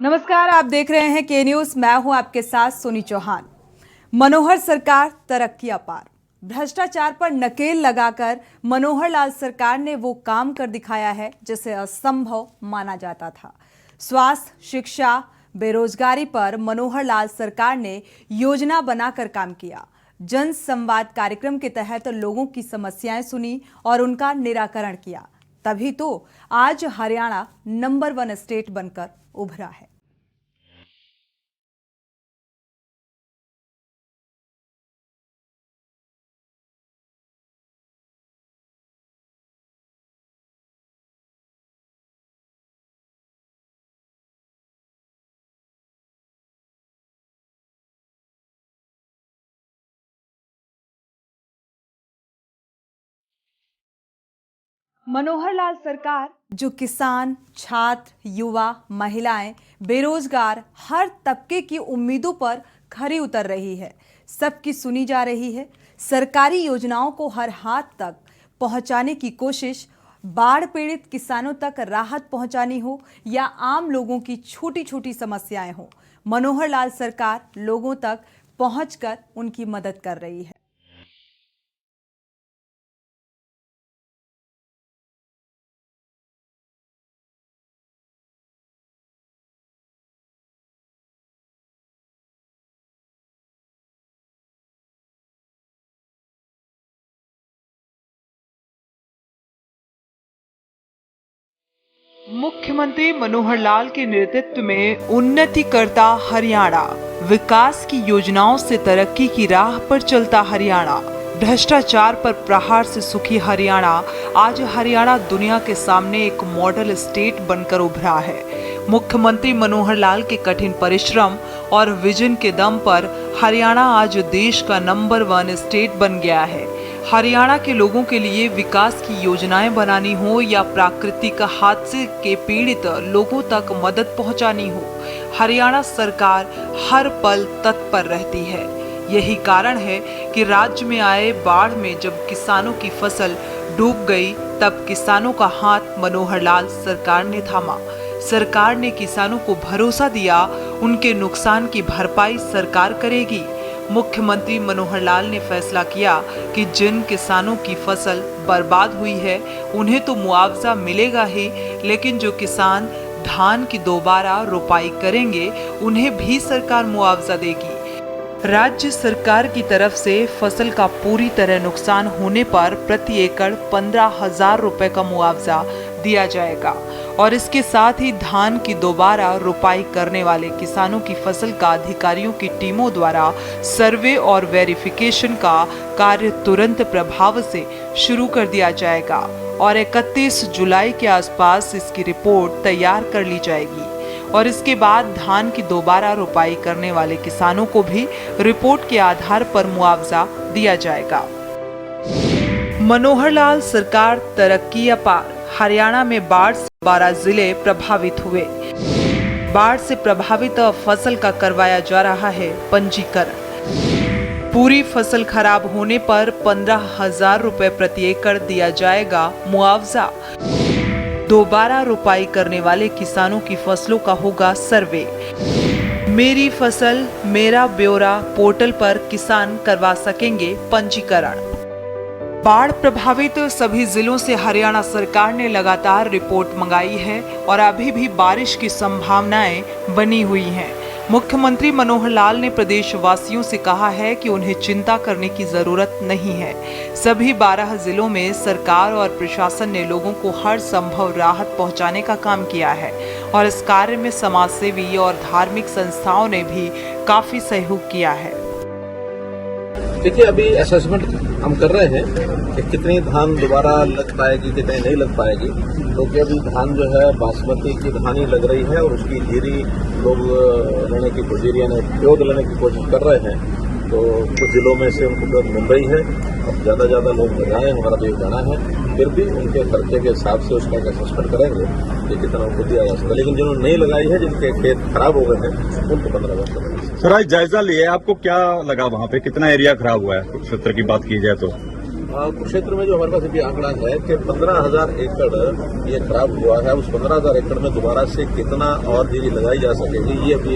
नमस्कार, आप देख रहे हैं के न्यूज। मैं हूं आपके साथ सोनी चौहान। मनोहर सरकार तरक्की अपार। भ्रष्टाचार पर नकेल लगाकर मनोहर लाल सरकार ने वो काम कर दिखाया है जिसे असंभव माना जाता था। स्वास्थ्य, शिक्षा, बेरोजगारी पर मनोहर लाल सरकार ने योजना बनाकर काम किया। जन संवाद कार्यक्रम के तहत लोगों की समस्याएं सुनी और उनका निराकरण किया। तभी तो आज हरियाणा नंबर 1 स्टेट बनकर उभरा है। मनोहर लाल सरकार जो किसान, छात्र, युवा, महिलाएं, बेरोजगार हर तबके की उम्मीदों पर खरी उतर रही है, सबकी सुनी जा रही है। सरकारी योजनाओं को हर हाथ तक पहुंचाने की कोशिश, बाढ़ पीड़ित किसानों तक राहत पहुंचानी हो या आम लोगों की छोटी छोटी समस्याएं हो, मनोहर लाल सरकार लोगों तक पहुंचकर उनकी मदद कर रही है। मुख्यमंत्री मनोहर लाल के नेतृत्व में उन्नति करता हरियाणा, विकास की योजनाओं से तरक्की की राह पर चलता हरियाणा, भ्रष्टाचार पर प्रहार से सुखी हरियाणा आज हरियाणा दुनिया के सामने एक मॉडल स्टेट बनकर उभरा है। मुख्यमंत्री मनोहर लाल के कठिन परिश्रम और विजन के दम पर हरियाणा आज देश का नंबर 1 स्टेट बन गया है। हरियाणा के लोगों के लिए विकास की योजनाएं बनानी हो या प्राकृतिक हादसे के पीड़ित लोगों तक मदद पहुंचानी हो, हरियाणा सरकार हर पल तत्पर रहती है। यही कारण है कि राज्य में आए बाढ़ में जब किसानों की फसल डूब गई, तब किसानों का हाथ मनोहर लाल सरकार ने थामा। सरकार ने किसानों को भरोसा दिया, उनके नुकसान की भरपाई सरकार करेगी। मुख्यमंत्री मनोहर लाल ने फैसला किया कि जिन किसानों की फसल बर्बाद हुई है उन्हें तो मुआवजा मिलेगा ही, लेकिन जो किसान धान की दोबारा रोपाई करेंगे उन्हें भी सरकार मुआवजा देगी। राज्य सरकार की तरफ से फसल का पूरी तरह नुकसान होने पर प्रति एकड़ 15,000 रुपए का मुआवजा दिया जाएगा और इसके साथ ही धान की दोबारा रोपाई करने वाले किसानों की फसल का अधिकारियों की टीमों द्वारा सर्वे और वेरिफिकेशन का कार्य तुरंत प्रभाव से शुरू कर दिया जाएगा और 31 जुलाई के आसपास इसकी रिपोर्ट तैयार कर ली जाएगी और इसके बाद धान की दोबारा रोपाई करने वाले किसानों को भी रिपोर्ट के आधार पर मुआवजा दिया जाएगा। मनोहर लाल सरकार तरक्की अपार। हरियाणा में बाढ़ से 12 जिले प्रभावित हुए। बाढ़ से प्रभावित फसल का करवाया जा रहा है पंजीकरण। पूरी फसल खराब होने पर 15,000 रुपए प्रति एकड़ दिया जाएगा मुआवजा। दोबारा रोपाई करने वाले किसानों की फसलों का होगा सर्वे। मेरी फसल मेरा ब्यौरा पोर्टल पर किसान करवा सकेंगे पंजीकरण। बाढ़ प्रभावित सभी जिलों से हरियाणा सरकार ने लगातार रिपोर्ट मंगाई है और अभी भी बारिश की संभावनाएं बनी हुई हैं। मुख्यमंत्री मनोहर लाल ने प्रदेशवासियों से कहा है कि उन्हें चिंता करने की जरूरत नहीं है। सभी 12 जिलों में सरकार और प्रशासन ने लोगों को हर संभव राहत पहुंचाने का काम किया है और इस कार्य में समाजसेवी और धार्मिक संस्थाओं ने भी काफी सहयोग किया है। देखिए, अभी असेसमेंट हम कर रहे हैं कि कितनी धान दोबारा लग पाएगी, कितनी नहीं लग पाएगी। क्योंकि अभी धान जो है बासमती की धान ही लग रही है और उसकी जीरी लोग लेने की उपयोग लेने की कोशिश कर रहे हैं। तो कुछ जिलों में से उनको मिल रही है। अब ज़्यादा लोग लगाए, हमारा तो ये कहना है। फिर भी उनके खर्चे के हिसाब से उसका असेसमेंट करेंगे कि कितना उनको दिया जा सकता है। लेकिन जिन्होंने नहीं लगाई है, जिनके खेत खराब हो गए हैं, उनको 15,000 सर आज जायजा लिया है, आपको क्या लगा वहाँ पे कितना एरिया खराब हुआ है? क्षेत्र की बात की जाए तो कुरुक्षेत्र में जो हमारे पास अभी आंकड़ा है कि 15,000 एकड़ ये खराब हुआ है। उस 15,000 एकड़ में दोबारा से कितना और देरी लगाई जा सकेगी, ये अभी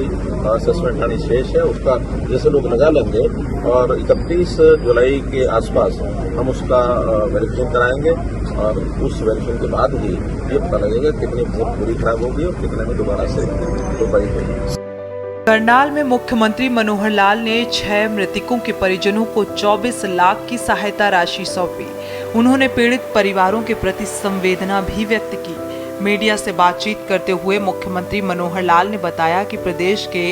असेसमेंट आनी शेष है। उसका जैसे लोग लगा लेंगे और 31 जुलाई के आसपास हम उसका वेरिफिकेशन कराएंगे और उस वेरिफिकेशन के बाद ही ये पता लगेगा कितनी बोर पूरी खराब होगी और कितने में दोबारा से रोपाई होगी। करनाल में मुख्यमंत्री मनोहर लाल ने 6 मृतकों के परिजनों को 24 लाख की सहायता राशि सौंपी। उन्होंने पीड़ित परिवारों के प्रति संवेदना भी व्यक्त की। मीडिया से बातचीत करते हुए मुख्यमंत्री मनोहर लाल ने बताया कि प्रदेश के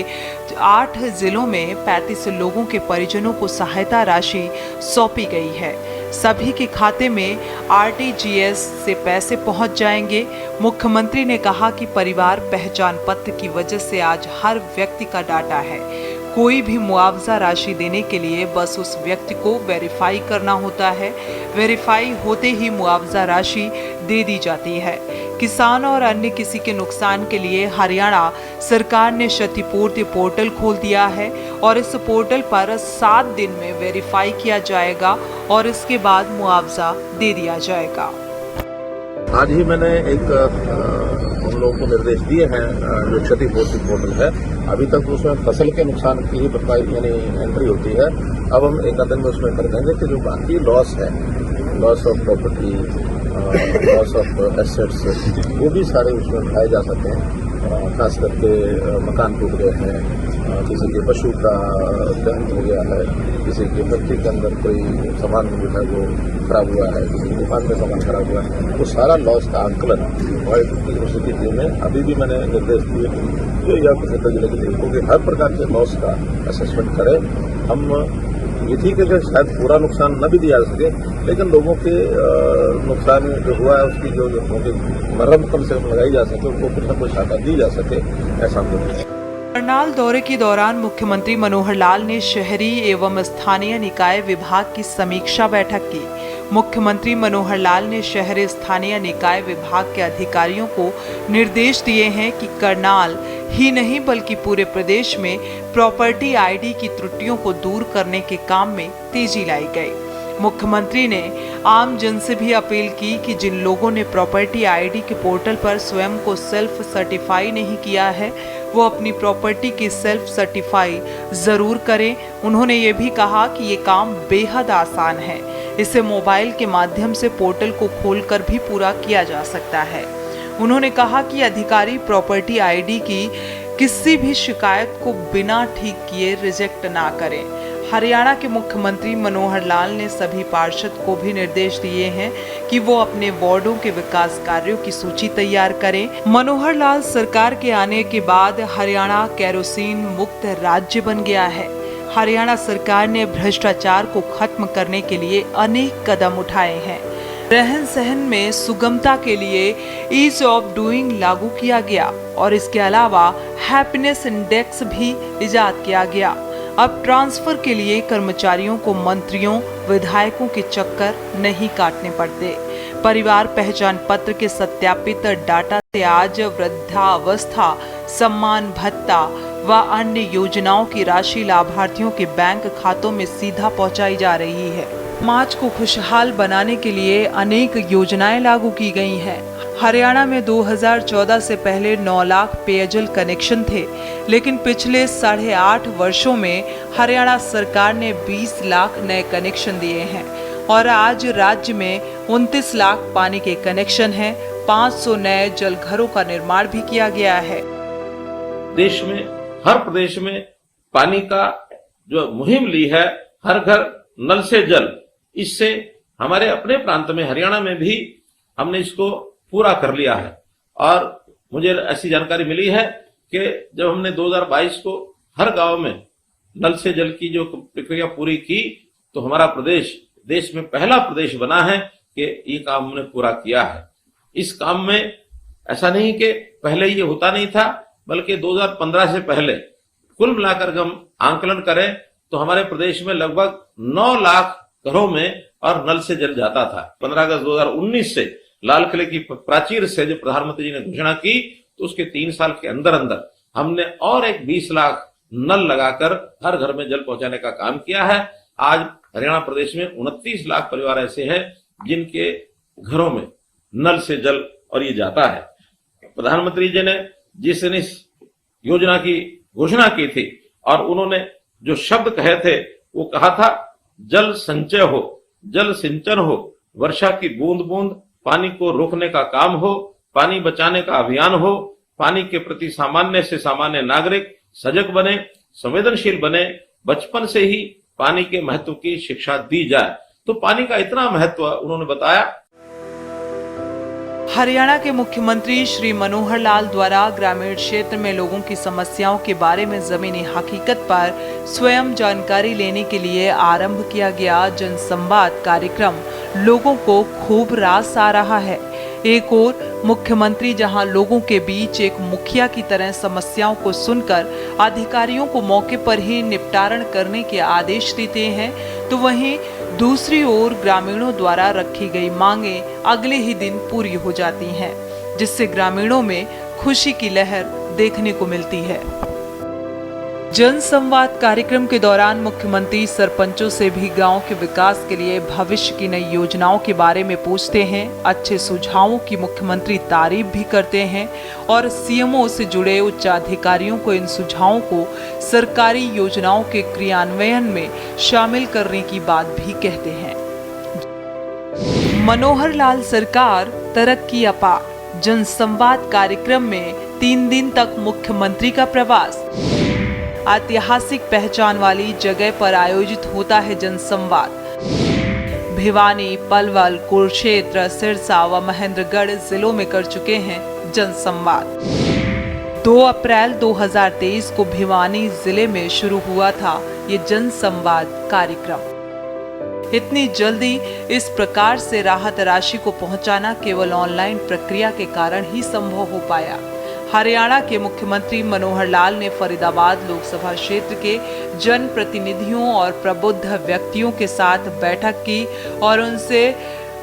8 जिलों में 35 लोगों के परिजनों को सहायता राशि सौंपी गई है। सभी के खाते में RTGS से पैसे पहुंच जाएंगे। मुख्यमंत्री ने कहा कि परिवार पहचान पत्र की वजह से आज हर व्यक्ति का डाटा है। कोई भी मुआवजा राशि देने के लिए बस उस व्यक्ति को वेरीफाई करना होता है। वेरीफाई होते ही मुआवजा राशि दे दी जाती है। किसान और अन्य किसी के नुकसान के लिए हरियाणा सरकार ने क्षतिपूर्ति पोर्टल खोल दिया है और इस पोर्टल पर 7 दिन में वेरीफाई किया जाएगा और इसके बाद मुआवजा दे दिया जाएगा। आज ही मैंने एक उन लोगों को निर्देश दिए हैं जो क्षतिपूर्ति पोर्टल है। अभी तक उसमें फसल के नुकसान की ही भरपाई यानी एंट्री होती है। अब हम एक दिन में उसमें कर देंगे कि जो बाकी लॉस है, loss of property, loss of assets, वो भी सारे उसमें उठाए जा सकते हैं। खास करके मकान टूट गए हैं, किसी के पशु का देहांत हो गया है, किसी की फैक्ट्री के अंदर कोई सामान जो है वो खराब हुआ है, किसी की दुकान में सामान खराब हुआ है, वो सारा लॉस का आंकलन यूनिवर्सिटी टीम में अभी भी मैंने निर्देश दिए या कुरुक्षेत्र जिले की टीम को कि हर प्रकार के लॉस का असेसमेंट करें। हम ये ठीक है कि शायद पूरा नुकसान न भी दिया जा सके, लेकिन लोगों के नुकसान जो हुआ है उसकी जो मरम्मत कम से कम लगाई जा सके, उनको कुछ न कुछ सहायता दी जा सके, ऐसा हम करनाल दौरे के दौरान मुख्यमंत्री मनोहर लाल ने शहरी एवं स्थानीय निकाय विभाग की समीक्षा बैठक की। मुख्यमंत्री मनोहर लाल ने शहरी स्थानीय निकाय विभाग के अधिकारियों को निर्देश दिए हैं कि करनाल ही नहीं बल्कि पूरे प्रदेश में प्रॉपर्टी आईडी की त्रुटियों को दूर करने के काम में तेजी लाई गई। मुख्यमंत्री ने आम जन से भी अपील की कि जिन लोगों ने प्रॉपर्टी आईडी के पोर्टल पर स्वयं को सेल्फ सर्टिफाई नहीं किया है, वो अपनी प्रॉपर्टी की सेल्फ सर्टिफाई जरूर करें। उन्होंने ये भी कहा कि ये काम बेहद आसान है। इसे मोबाइल के माध्यम से पोर्टल को खोलकर भी पूरा किया जा सकता है। उन्होंने कहा कि अधिकारी प्रॉपर्टी आईडी की किसी भी शिकायत को बिना ठीक किए रिजेक्ट ना करें। हरियाणा के मुख्यमंत्री मनोहर लाल ने सभी पार्षद को भी निर्देश दिए हैं कि वो अपने वार्डों के विकास कार्यों की सूची तैयार करें। मनोहर लाल सरकार के आने के बाद हरियाणा केरोसिन मुक्त राज्य बन गया है। हरियाणा सरकार ने भ्रष्टाचार को खत्म करने के लिए अनेक कदम उठाए हैं। रहन सहन में सुगमता के लिए ईज ऑफ डूइंग लागू किया गया और इसके अलावा हैप्पीनेस इंडेक्स भी इजाद किया गया। अब ट्रांसफर के लिए कर्मचारियों को मंत्रियों विधायकों के चक्कर नहीं काटने पड़ते। परिवार पहचान पत्र के सत्यापित डाटा से आज वृद्धावस्था सम्मान भत्ता व अन्य योजनाओं की राशि लाभार्थियों के बैंक खातों में सीधा पहुंचाई जा रही है। समाज को खुशहाल बनाने के लिए अनेक योजनाएं लागू की गई हैं। हरियाणा में 2014 से पहले 9 लाख पेयजल कनेक्शन थे, लेकिन पिछले 8.5 वर्षों में हरियाणा सरकार ने 20 लाख नए कनेक्शन दिए हैं और आज राज्य में 29 लाख पानी के कनेक्शन हैं। 500 नए जल घरों का निर्माण भी किया गया है। देश में हर प्रदेश में पानी का जो मुहिम ली है, हर घर नल से जल, इससे हमारे अपने प्रांत में हरियाणा में भी हमने इसको पूरा कर लिया है। और मुझे ऐसी जानकारी मिली है कि जब हमने 2022 को हर गांव में नल से जल की जो प्रक्रिया पूरी की, तो हमारा प्रदेश देश में पहला प्रदेश बना है कि ये काम हमने पूरा किया है। इस काम में ऐसा नहीं कि पहले ये होता नहीं था, बल्कि 2015 से पहले कुल मिलाकर हम आंकलन करें तो हमारे प्रदेश में लगभग 9 लाख घरों में और नल से जल जाता था। 15 अगस्त 2019 से लाल किले की प्राचीर से जो प्रधानमंत्री जी ने घोषणा की, तो उसके 3 साल के अंदर अंदर हमने और एक 20 लाख नल लगाकर हर घर में जल पहुंचाने का काम किया है। आज हरियाणा प्रदेश में 29 लाख परिवार ऐसे हैं जिनके घरों में नल से जल और ये जाता है। प्रधानमंत्री जी ने जिस योजना की घोषणा की थी और उन्होंने जो शब्द कहे थे वो कहा था, जल संचय हो, जल सिंचन हो, वर्षा की बूंद बूंद पानी को रोकने का काम हो, पानी बचाने का अभियान हो, पानी के प्रति सामान्य से सामान्य नागरिक सजग बने, संवेदनशील बने, बचपन से ही पानी के महत्व की शिक्षा दी जाए। तो पानी का इतना महत्व उन्होंने बताया। हरियाणा के मुख्यमंत्री श्री मनोहर लाल द्वारा ग्रामीण क्षेत्र में लोगों की समस्याओं के बारे में जमीनी हकीकत पर स्वयं जानकारी लेने के लिए आरंभ किया गया जनसंवाद कार्यक्रम लोगों को खूब रास आ रहा है। एक और मुख्यमंत्री जहां लोगों के बीच एक मुखिया की तरह समस्याओं को सुनकर अधिकारियों को मौके पर ही निपटारण करने के आदेश देते हैं, तो वहीं दूसरी ओर ग्रामीणों द्वारा रखी गई मांगे अगले ही दिन पूरी हो जाती हैं, जिससे ग्रामीणों में खुशी की लहर देखने को मिलती है। जनसंवाद कार्यक्रम के दौरान मुख्यमंत्री सरपंचों से भी गांव के विकास के लिए भविष्य की नई योजनाओं के बारे में पूछते हैं। अच्छे सुझावों की मुख्यमंत्री तारीफ भी करते हैं और सीएमओ से जुड़े उच्चाधिकारियों को इन सुझावों को सरकारी योजनाओं के क्रियान्वयन में शामिल करने की बात भी कहते हैं। मनोहर लाल सरकार तरक्की अपार। जनसंवाद कार्यक्रम में 3 दिन तक मुख्यमंत्री का प्रवास। ऐतिहासिक पहचान वाली जगह पर आयोजित होता है जनसंवाद। भिवानी, पलवल, कुरुक्षेत्र, सिरसा व महेंद्रगढ़ जिलों में कर चुके हैं जनसंवाद। 2 अप्रैल 2023 को भिवानी जिले में शुरू हुआ था ये जनसंवाद कार्यक्रम। इतनी जल्दी इस प्रकार से राहत राशि को पहुंचाना केवल ऑनलाइन प्रक्रिया के कारण ही संभव हो पाया। हरियाणा के मुख्यमंत्री मनोहर लाल ने फरीदाबाद लोकसभा क्षेत्र के जनप्रतिनिधियों और प्रबुद्ध व्यक्तियों के साथ बैठक की और उनसे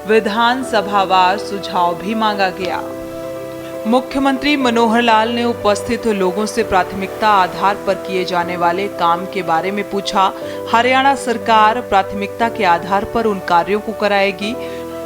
विधानसभावार सुझाव भी मांगा गया। मुख्यमंत्री मनोहर लाल ने उपस्थित लोगों से प्राथमिकता आधार पर किए जाने वाले काम के बारे में पूछा। हरियाणा सरकार प्राथमिकता के आधार पर उन कार्यों को कराएगी।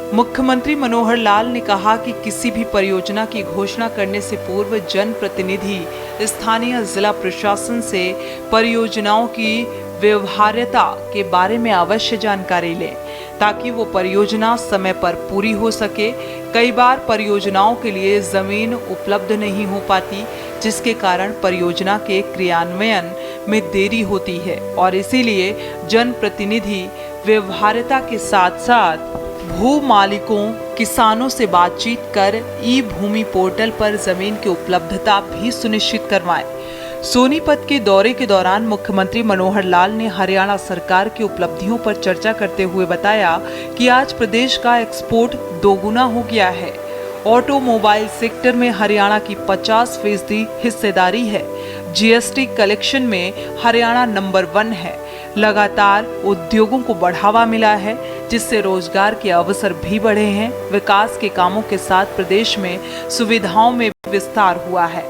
मुख्यमंत्री मनोहर लाल ने कहा कि किसी भी परियोजना की घोषणा करने से पूर्व जनप्रतिनिधि स्थानीय जिला प्रशासन से परियोजनाओं की व्यवहार्यता के बारे में अवश्य जानकारी लें, ताकि वो परियोजना समय पर पूरी हो सके। कई बार परियोजनाओं के लिए जमीन उपलब्ध नहीं हो पाती, जिसके कारण परियोजना के क्रियान्वयन में देरी होती है और इसीलिए जनप्रतिनिधि व्यवहार्यता के साथ साथ भू मालिकों, किसानों से बातचीत कर ई भूमि पोर्टल पर जमीन की उपलब्धता भी सुनिश्चित करवाएं। सोनीपत के दौरे के दौरान मुख्यमंत्री मनोहर लाल ने हरियाणा सरकार की उपलब्धियों पर चर्चा करते हुए बताया कि आज प्रदेश का एक्सपोर्ट 2 गुना हो गया है। ऑटोमोबाइल सेक्टर में हरियाणा की 50% हिस्सेदारी है। जीएसटी कलेक्शन में हरियाणा नंबर 1 है। लगातार उद्योगों को बढ़ावा मिला है, जिससे रोजगार के अवसर भी बढ़े हैं। विकास के कामों के साथ प्रदेश में सुविधाओं में विस्तार हुआ है।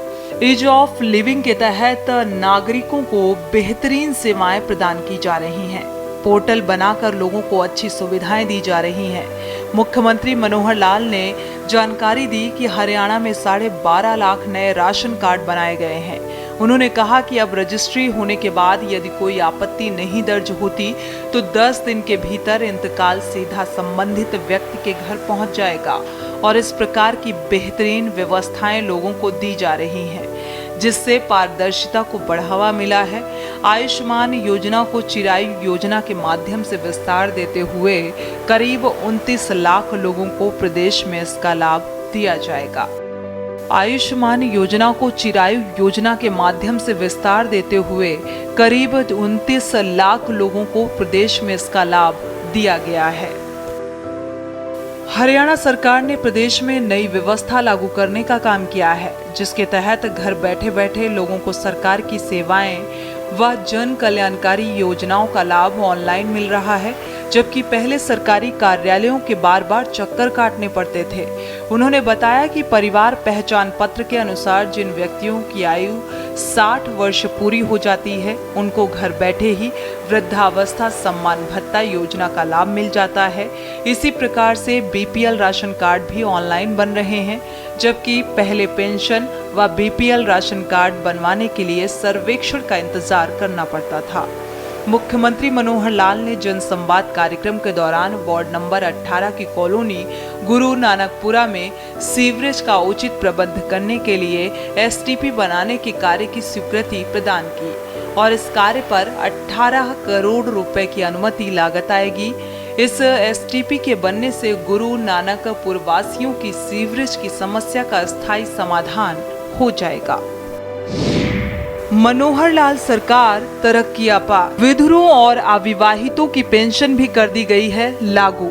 ईज ऑफ लिविंग के तहत नागरिकों को बेहतरीन सेवाएं प्रदान की जा रही हैं। पोर्टल बनाकर लोगों को अच्छी सुविधाएं दी जा रही हैं। मुख्यमंत्री मनोहर लाल ने जानकारी दी कि हरियाणा में 12.5 लाख नए राशन कार्ड बनाए गए हैं। उन्होंने कहा कि अब रजिस्ट्री होने के बाद यदि कोई आपत्ति नहीं दर्ज होती तो 10 दिन के भीतर इंतकाल सीधा संबंधित व्यक्ति के घर पहुंच जाएगा और इस प्रकार की बेहतरीन व्यवस्थाएं लोगों को दी जा रही हैं, जिससे पारदर्शिता को बढ़ावा मिला है। आयुष्मान योजना को चिरायु योजना के माध्यम से विस्तार देते हुए करीब 29 लाख लोगों को प्रदेश में इसका लाभ दिया जाएगा। आयुष्मान योजना को चिरायु योजना के माध्यम से विस्तार देते हुए करीब 29 लाख लोगों को प्रदेश में इसका लाभ दिया गया है। हरियाणा सरकार ने प्रदेश में नई व्यवस्था लागू करने का काम किया है, जिसके तहत घर बैठे बैठे लोगों को सरकार की सेवाएं व जन कल्याणकारी योजनाओं का लाभ ऑनलाइन मिल रहा है, जबकि पहले सरकारी कार्यालयों के बार चक्कर काटने पड़ते थे। उन्होंने बताया कि परिवार पहचान पत्र के अनुसार जिन व्यक्तियों की आयु 60 वर्ष पूरी हो जाती है, उनको घर बैठे ही वृद्धावस्था सम्मान भत्ता योजना का लाभ मिल जाता है। इसी प्रकार से बीपीएल राशन कार्ड भी ऑनलाइन बन रहे हैं, जबकि पहले पेंशन व बीपीएल राशन कार्ड बनवाने के लिए सर्वेक्षण का इंतजार करना पड़ता था। मुख्यमंत्री मनोहर लाल ने जनसंवाद कार्यक्रम के दौरान वार्ड नंबर 18 की कॉलोनी गुरु नानकपुरा में सीवरेज का उचित प्रबंध करने के लिए एसटीपी बनाने के कार्य की स्वीकृति प्रदान की और इस कार्य पर 18 करोड़ रुपए की अनुमति लागत आएगी। इस एसटीपी के बनने से गुरु नानकपुर वासियों की सीवरेज की समस्या का स्थायी समाधान हो जाएगा। मनोहर लाल सरकार तरक्की अपार, विधुरों और अविवाहितों की पेंशन भी कर दी गई है लागू।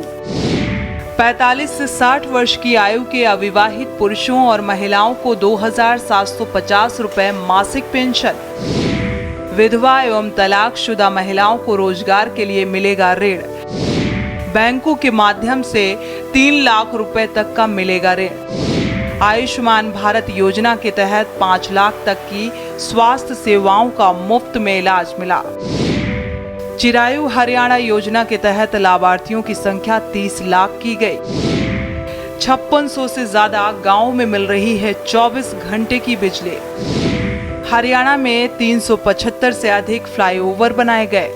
45 से 60 वर्ष की आयु के अविवाहित पुरुषों और महिलाओं को 2,750 रुपए मासिक पेंशन। विधवा एवं तलाकशुदा महिलाओं को रोजगार के लिए मिलेगा ऋण। बैंकों के माध्यम से 3 लाख रुपए तक का मिलेगा ऋण। आयुष्मान भारत योजना के तहत 5 लाख तक की स्वास्थ्य सेवाओं का मुफ्त में इलाज मिला। चिरायु हरियाणा योजना के तहत लाभार्थियों की संख्या 30 लाख की गई। 5600 से ज्यादा गांवों में मिल रही है 24 घंटे की बिजली। हरियाणा में 375 से अधिक फ्लाईओवर बनाए गए।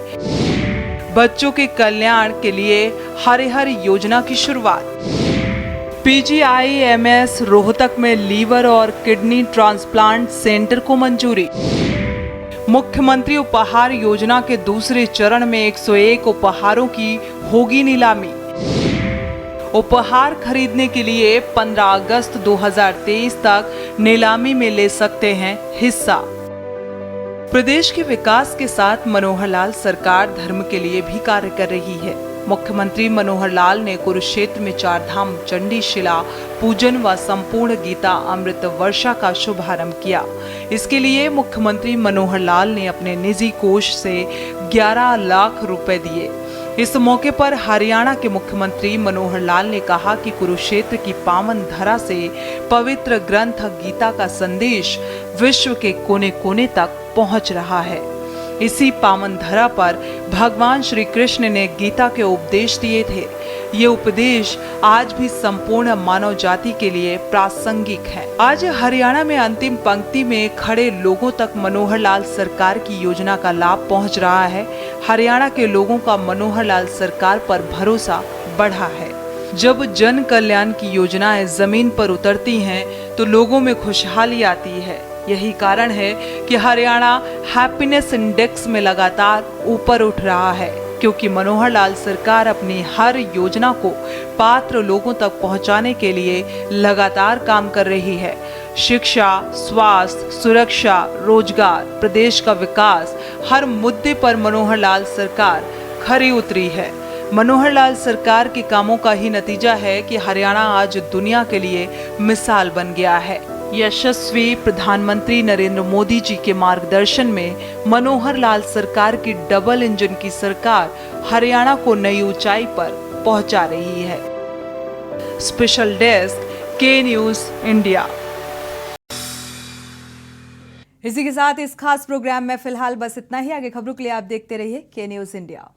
बच्चों के कल्याण के लिए हरिहर योजना की शुरुआत। PGIMS रोहतक में लीवर और किडनी ट्रांसप्लांट सेंटर को मंजूरी। मुख्यमंत्री उपहार योजना के दूसरे चरण में 101 उपहारों की होगी नीलामी। उपहार खरीदने के लिए 15 अगस्त 2023 तक नीलामी में ले सकते हैं हिस्सा। प्रदेश के विकास के साथ मनोहर लाल सरकार धर्म के लिए भी कार्य कर रही है। मुख्यमंत्री मनोहर लाल ने कुरुक्षेत्र में 4 धाम चंडी शिला पूजन व संपूर्ण गीता अमृत वर्षा का शुभारंभ किया। इसके लिए मुख्यमंत्री मनोहर लाल ने अपने निजी कोष से 11 लाख रुपए दिए। इस मौके पर हरियाणा के मुख्यमंत्री मनोहर लाल ने कहा कि कुरुक्षेत्र की पावन धरा से पवित्र ग्रंथ गीता का संदेश विश्व के कोने कोने तक पहुंच रहा है। इसी पावन धरा पर भगवान श्री कृष्ण ने गीता के उपदेश दिए थे। ये उपदेश आज भी संपूर्ण मानव जाति के लिए प्रासंगिक है। आज हरियाणा में अंतिम पंक्ति में खड़े लोगों तक मनोहर लाल सरकार की योजना का लाभ पहुंच रहा है। हरियाणा के लोगों का मनोहर लाल सरकार पर भरोसा बढ़ा है। जब जन कल्याण की योजनाएं जमीन पर उतरती हैं तो लोगों में खुशहाली आती है। यही कारण है कि हरियाणा हैप्पीनेस इंडेक्स में लगातार ऊपर उठ रहा है, क्योंकि मनोहर लाल सरकार अपनी हर योजना को पात्र लोगों तक पहुंचाने के लिए लगातार काम कर रही है। शिक्षा, स्वास्थ्य, सुरक्षा, रोजगार, प्रदेश का विकास, हर मुद्दे पर मनोहर लाल सरकार खरी उतरी है। मनोहर लाल सरकार के कामों का ही नतीजा है कि हरियाणा आज दुनिया के लिए मिसाल बन गया है। यशस्वी प्रधानमंत्री नरेंद्र मोदी जी के मार्गदर्शन में मनोहर लाल सरकार की डबल इंजन की सरकार हरियाणा को नई ऊंचाई पर पहुंचा रही है। स्पेशल डेस्क के न्यूज इंडिया। इसी के साथ इस खास प्रोग्राम में फिलहाल बस इतना ही। आगे खबरों के लिए आप देखते रहिए के न्यूज इंडिया।